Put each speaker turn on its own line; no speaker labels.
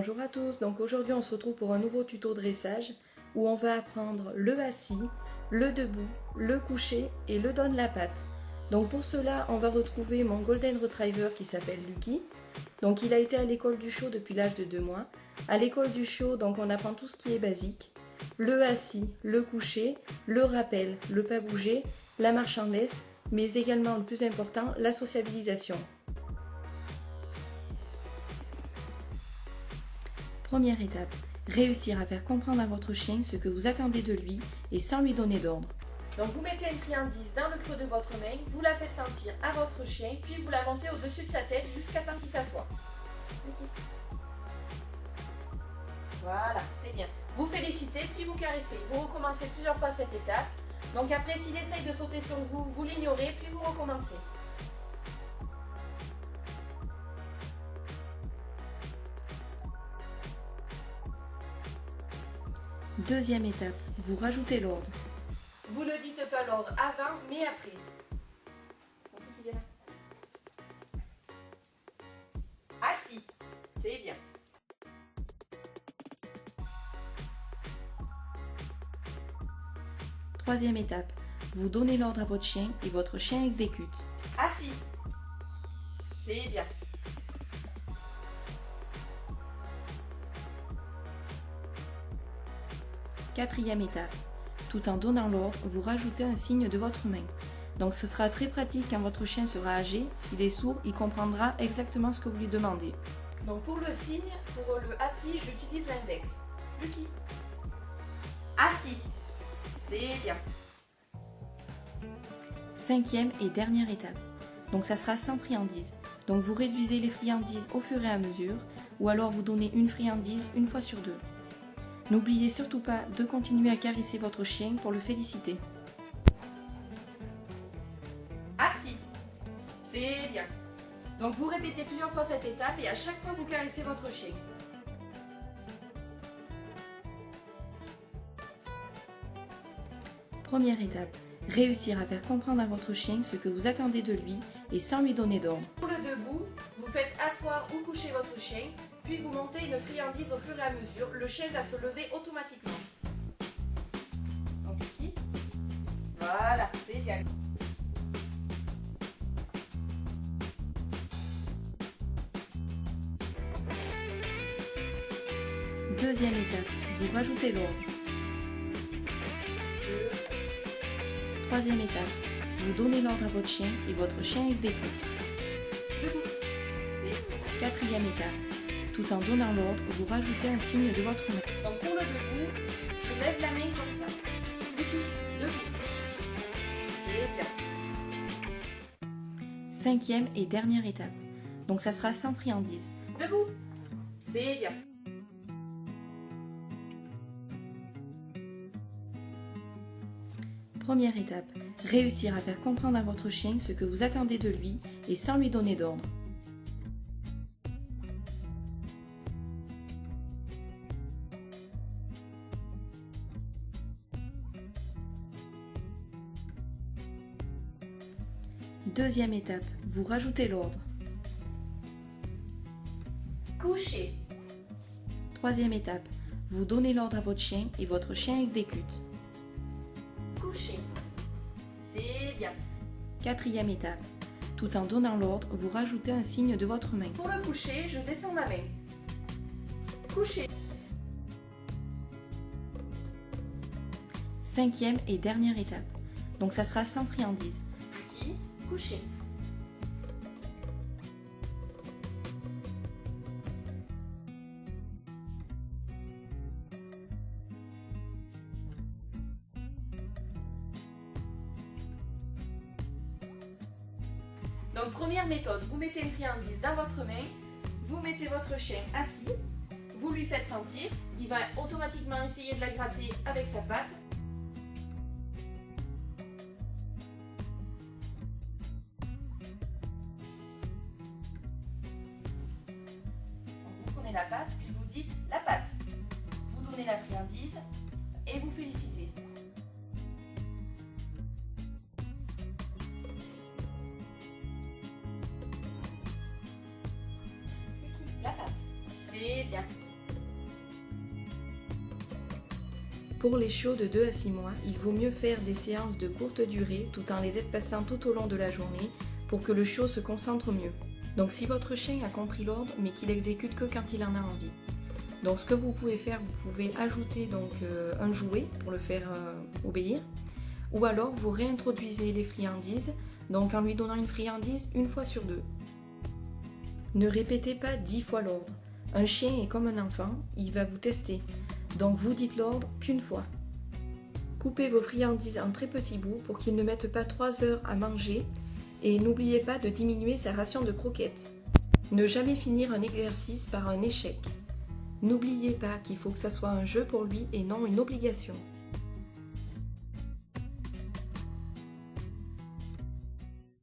Bonjour à tous, donc aujourd'hui on se retrouve pour un nouveau tuto dressage où on va apprendre le assis, le debout, le couché et le donne la patte. Donc pour cela on va retrouver mon Golden Retriever qui s'appelle Lucky. Donc il a été à l'école du show depuis l'âge de 2 mois. À l'école du show donc on apprend tout ce qui est basique. Le assis, le couché, le rappel, le pas bouger, la marche en laisse, mais également le plus important, la sociabilisation. Première étape, réussir à faire comprendre à votre chien ce que vous attendez de lui et sans lui donner d'ordre. Donc vous mettez une friandise dans le creux de votre main, vous la faites sentir à votre chien, puis vous la montez au-dessus de sa tête jusqu'à temps qu'il s'assoie. Voilà, c'est bien. Vous félicitez, puis vous caressez. Vous recommencez plusieurs fois cette étape. Donc après, s'il essaye de sauter sur vous, vous l'ignorez, puis vous recommencez. Deuxième étape, vous rajoutez l'ordre. Vous ne dites pas l'ordre avant, mais après. Assis, c'est bien. Troisième étape, vous donnez l'ordre à votre chien et votre chien exécute. Assis, c'est bien. Quatrième étape, tout en donnant l'ordre, vous rajoutez un signe de votre main. Donc ce sera très pratique quand votre chien sera âgé. S'il est sourd, il comprendra exactement ce que vous lui demandez. Donc pour le signe, pour le assis, j'utilise l'index. Lucky. Assis. C'est bien. Cinquième et dernière étape. Donc ça sera sans friandise. Donc vous réduisez les friandises au fur et à mesure, ou alors vous donnez une friandise une fois sur 2. N'oubliez surtout pas de continuer à caresser votre chien pour le féliciter. Assis, c'est bien. Donc vous répétez plusieurs fois cette étape et à chaque fois vous caressez votre chien. Première étape, réussir à faire comprendre à votre chien ce que vous attendez de lui et sans lui donner d'ordre. Pour le debout, vous faites asseoir ou coucher votre chien, puis vous montez une friandise au fur et à mesure. Le chien va se lever automatiquement. Donc ici, voilà, c'est bien. Deuxième étape, vous rajoutez l'ordre. Troisième étape, vous donnez l'ordre à votre chien et votre chien exécute. Quatrième étape, tout en donnant l'ordre, vous rajoutez un signe de votre main. Donc pour le debout, je lève la main comme ça. Debout. C'est bien. Cinquième et dernière étape. Donc ça sera sans friandise. Debout. C'est bien. Première étape, réussir à faire comprendre à votre chien ce que vous attendez de lui et sans lui donner d'ordre. Deuxième étape, vous rajoutez l'ordre. Coucher. Troisième étape, vous donnez l'ordre à votre chien et votre chien exécute. Coucher. C'est bien. Quatrième étape, tout en donnant l'ordre, vous rajoutez un signe de votre main. Pour le coucher, je descends ma main. Coucher. Cinquième et dernière étape. Donc ça sera sans friandise. Coucher. Donc première méthode, vous mettez une friandise dans votre main, vous mettez votre chien assis, vous lui faites sentir, il va automatiquement essayer de la gratter avec sa patte. Vous prenez la patte, puis vous dites la patte. Vous donnez la friandise et vous félicitez. La patte. C'est bien. Pour les chiots de 2 à 6 mois, il vaut mieux faire des séances de courte durée tout en les espaçant tout au long de la journée pour que le chiot se concentre mieux. Donc si votre chien a compris l'ordre mais qu'il exécute que quand il en a envie. Donc ce que vous pouvez faire, vous pouvez ajouter un jouet pour le faire obéir, ou alors vous réintroduisez les friandises, donc en lui donnant une friandise une fois sur 2. Ne répétez pas 10 fois l'ordre. Un chien est comme un enfant, il va vous tester. Donc vous dites l'ordre qu'une fois. Coupez vos friandises en très petits bouts pour qu'il ne mette pas 3 heures à manger et n'oubliez pas de diminuer sa ration de croquettes. Ne jamais finir un exercice par un échec. N'oubliez pas qu'il faut que ça soit un jeu pour lui et non une obligation.